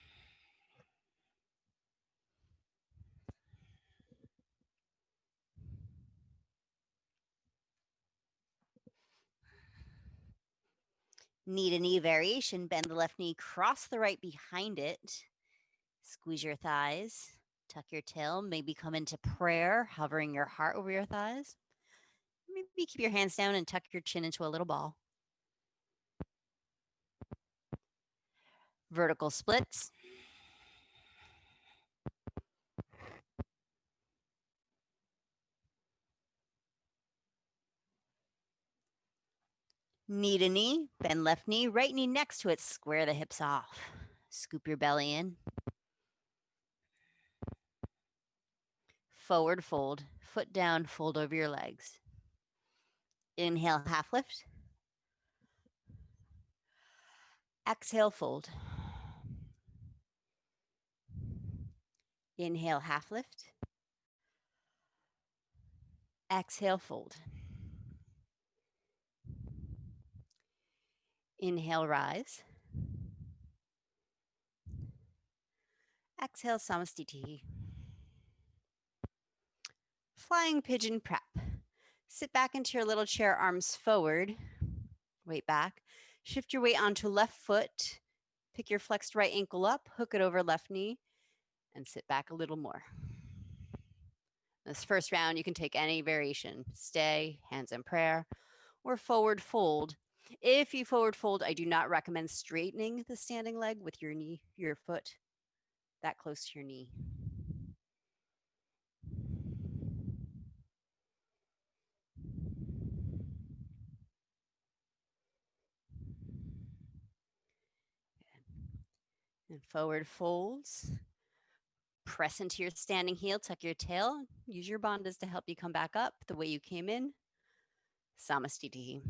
[SPEAKER 1] Knee to knee variation. Bend the left knee, cross the right behind it. Squeeze your thighs. Tuck your tail. Maybe come into prayer, hovering your heart over your thighs. Maybe keep your hands down and tuck your chin into a little ball. Vertical splits. Knee to knee, bend left knee, right knee next to it, square the hips off. Scoop your belly in. Forward fold, foot down, fold over your legs. Inhale, half lift. Exhale, fold. Inhale, half lift. Exhale, fold. Inhale, rise. Exhale, Samastiti. Flying pigeon prep. Sit back into your little chair, arms forward. Weight back. Shift your weight onto left foot. Pick your flexed right ankle up, hook it over left knee, and sit back a little more. This first round, you can take any variation. Stay, hands in prayer, or forward fold. If you forward fold, I do not recommend straightening the standing leg with your knee, your foot that close to your knee. And forward folds. Press into your standing heel, tuck your tail. Use your bandhas to help you come back up the way you came in. Samastiti.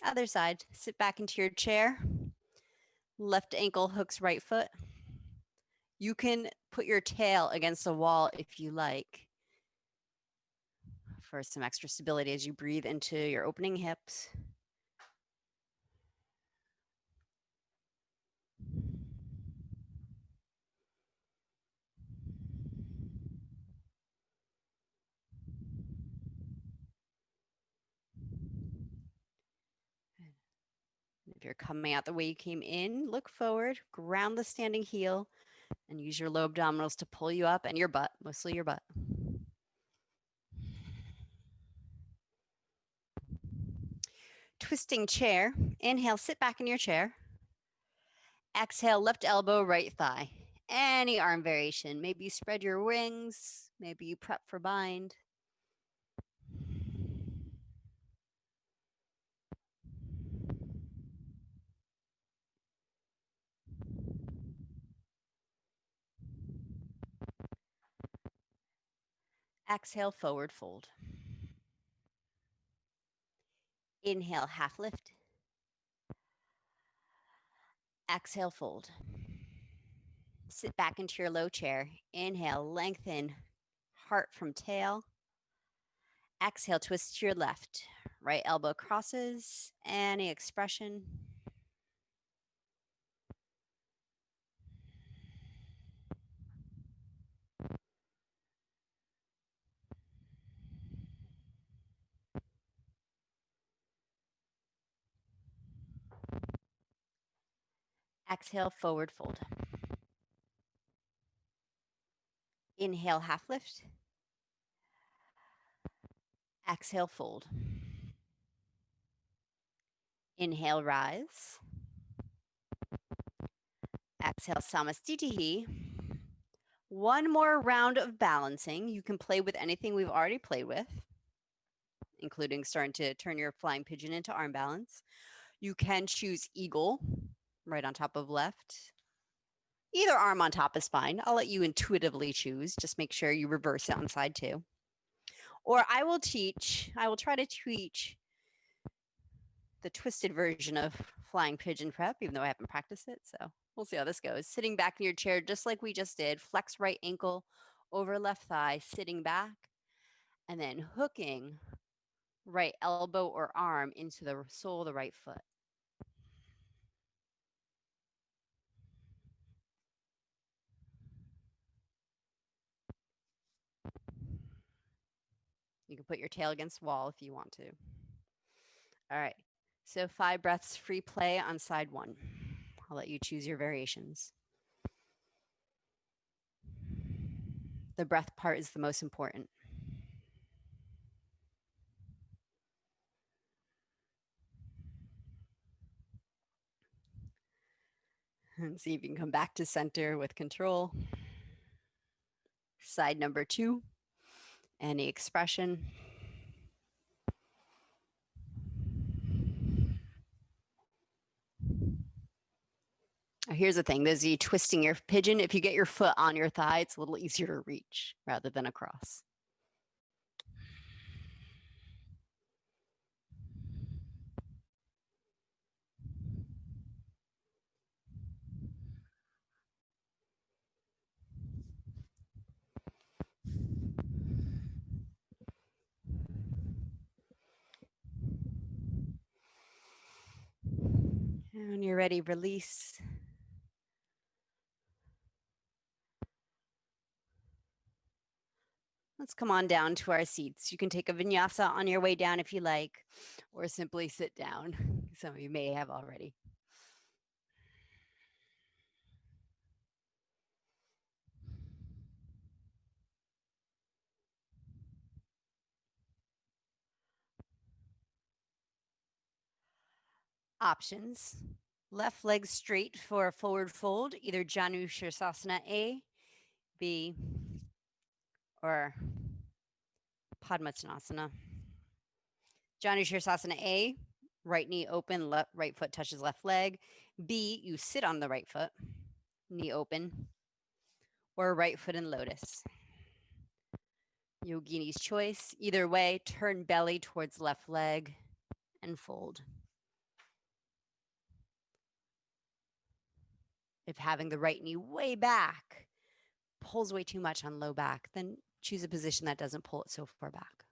[SPEAKER 1] Other side, sit back into your chair. Left ankle hooks right foot. You can put your tail against the wall if you like for some extra stability as you breathe into your opening hips. If you're coming out the way you came in, look forward, ground the standing heel, and use your low abdominals to pull you up and your butt, mostly your butt. Twisting chair. Inhale, sit back in your chair. Exhale, left elbow, right thigh. Any arm variation. Maybe you spread your wings. Maybe you prep for bind. Exhale, forward fold. Inhale, half lift. Exhale, fold. Sit back into your low chair. Inhale, lengthen heart from tail. Exhale, twist to your left. Right elbow crosses. Any expression. Exhale, forward fold. Inhale, half lift. Exhale, fold. Inhale, rise. Exhale, Samastitihi. One more round of balancing. You can play with anything we've already played with, including starting to turn your flying pigeon into arm balance. You can choose eagle, right on top of left. Either arm on top is fine. I'll let you intuitively choose. Just make sure you reverse it on side two. Or I will try to teach the twisted version of flying pigeon prep, even though I haven't practiced it. So we'll see how this goes. Sitting back in your chair, just like we just did, flex right ankle over left thigh, sitting back, and then hooking right elbow or arm into the sole of the right foot. You can put your tail against the wall if you want to. All right. So 5 breaths free play on side one. I'll let you choose your variations. The breath part is the most important. And see if you can come back to center with control. Side number 2. Any expression. Here's the thing, those of you twisting your pigeon, if you get your foot on your thigh, it's a little easier to reach rather than across. And when you're ready, release. Let's come on down to our seats. You can take a vinyasa on your way down if you like, or simply sit down. Some of you may have already. Options. Left leg straight for a forward fold, either Janu Shirsasana A, B, or Padmasana. Janu Shirsasana A, right knee open, right foot touches left leg. B, you sit on the right foot, knee open, or right foot in lotus. Yogini's choice. Either way, turn belly towards left leg and fold. If having the right knee way back pulls way too much on low back, then choose a position that doesn't pull it so far back.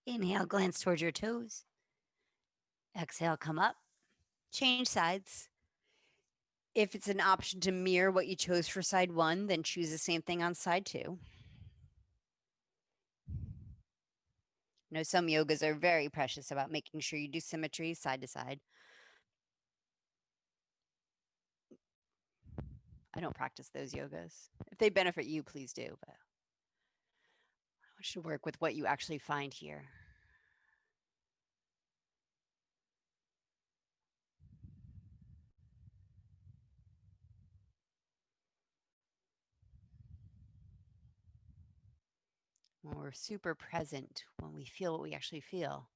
[SPEAKER 1] Inhale, glance towards your toes. Exhale, come up. Change sides. If it's an option to mirror what you chose for side one, then choose the same thing on side two. You know, some yogas are very precious about making sure you do symmetry side to side. I don't practice those yogas. If they benefit you, please do. But I want you to work with what you actually find here. When we're super present, when we feel what we actually feel,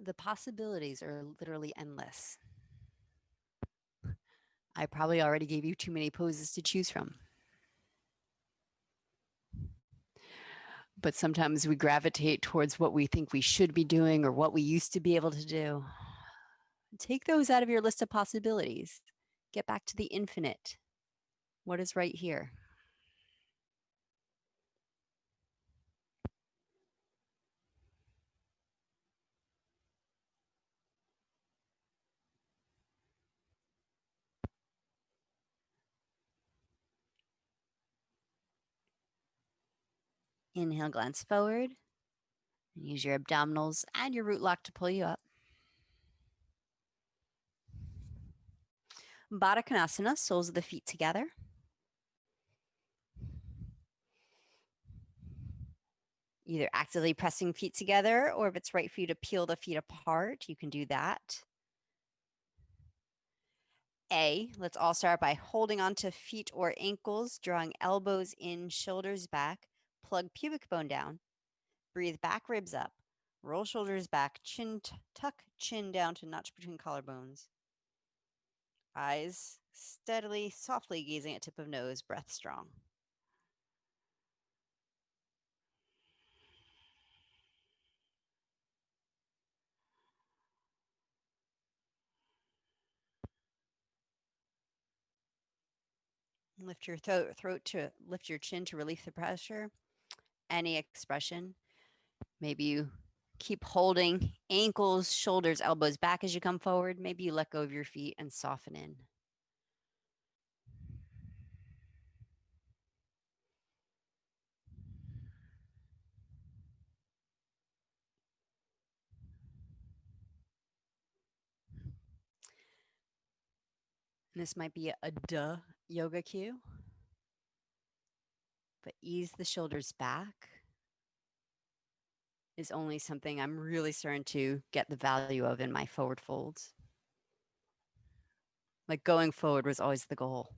[SPEAKER 1] The possibilities are literally endless. I probably already gave you too many poses to choose from. But sometimes we gravitate towards what we think we should be doing or what we used to be able to do. Take those out of your list of possibilities. Get back to the infinite. What is right here? Inhale, glance forward. And use your abdominals and your root lock to pull you up. Baddha Konasana, soles of the feet together. Either actively pressing feet together, or if it's right for you to peel the feet apart, you can do that. Let's all start by holding onto feet or ankles, drawing elbows in, shoulders back, plug pubic bone down, breathe back, ribs up, roll shoulders back, chin tuck chin down to notch between collarbones. Eyes steadily, softly gazing at tip of nose, breath strong. Lift your throat to lift your chin to relieve the pressure. Any expression. Maybe you keep holding ankles, shoulders, elbows back as you come forward. Maybe you let go of your feet and soften in. And this might be a duh yoga cue, but ease the shoulders back is only something I'm really starting to get the value of in my forward folds. Like going forward was always the goal.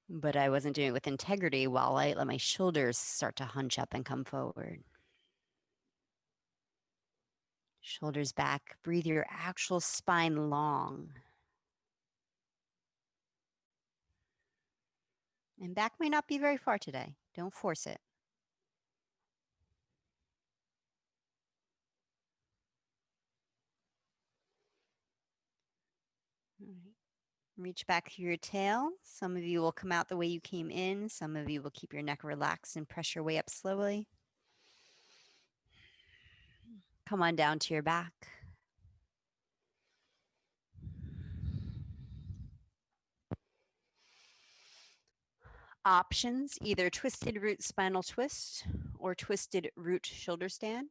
[SPEAKER 1] But I wasn't doing it with integrity while I let my shoulders start to hunch up and come forward. Shoulders back, breathe your actual spine long. And back may not be very far today. Don't force it. All right. Reach back through your tail. Some of you will come out the way you came in. Some of you will keep your neck relaxed and press your way up slowly. Come on down to your back. Options, either twisted root spinal twist or twisted root shoulder stand,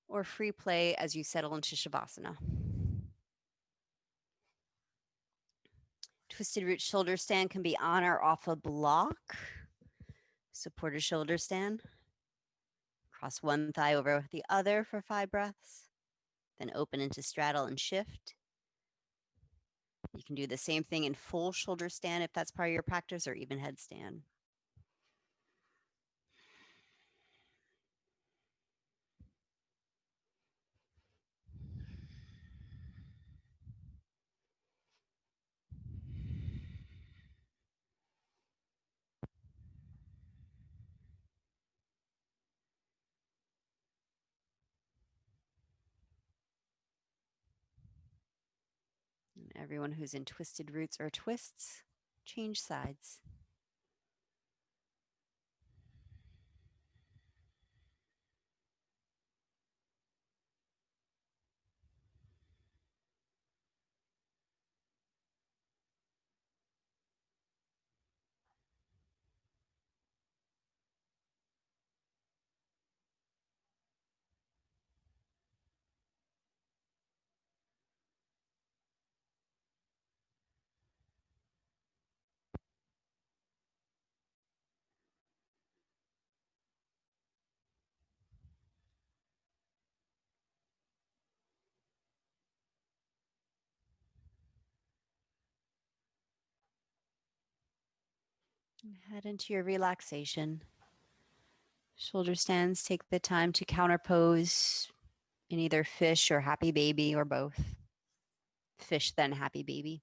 [SPEAKER 1] or free play as you settle into Shavasana. Twisted root shoulder stand can be on or off a block. Supported shoulder stand. Cross one thigh over the other for 5 breaths. Then open into straddle and shift. You can do the same thing in full shoulder stand if that's part of your practice, or even headstand. And everyone who's in twisted roots or twists, change sides. And head into your relaxation. Shoulder stands, take the time to counterpose in either fish or happy baby or both. Fish, then happy baby.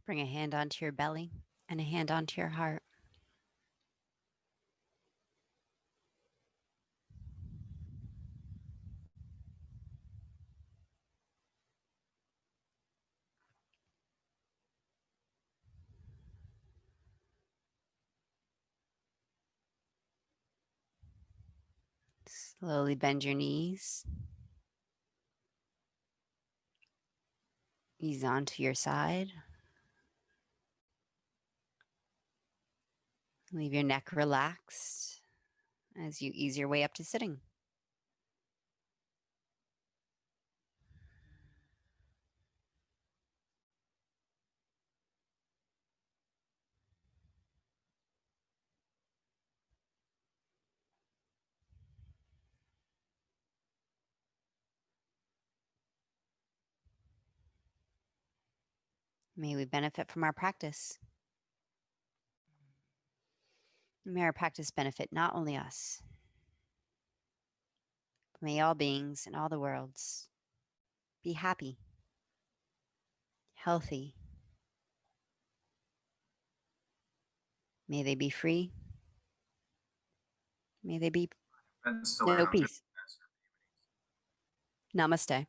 [SPEAKER 1] Bring a hand onto your belly and a hand onto your heart. Slowly bend your knees. Ease onto your side. Leave your neck relaxed as you ease your way up to sitting. May we benefit from our practice. May our practice benefit not only us, but may all beings in all the worlds be happy, healthy. May they be free. May they be no peace. Namaste.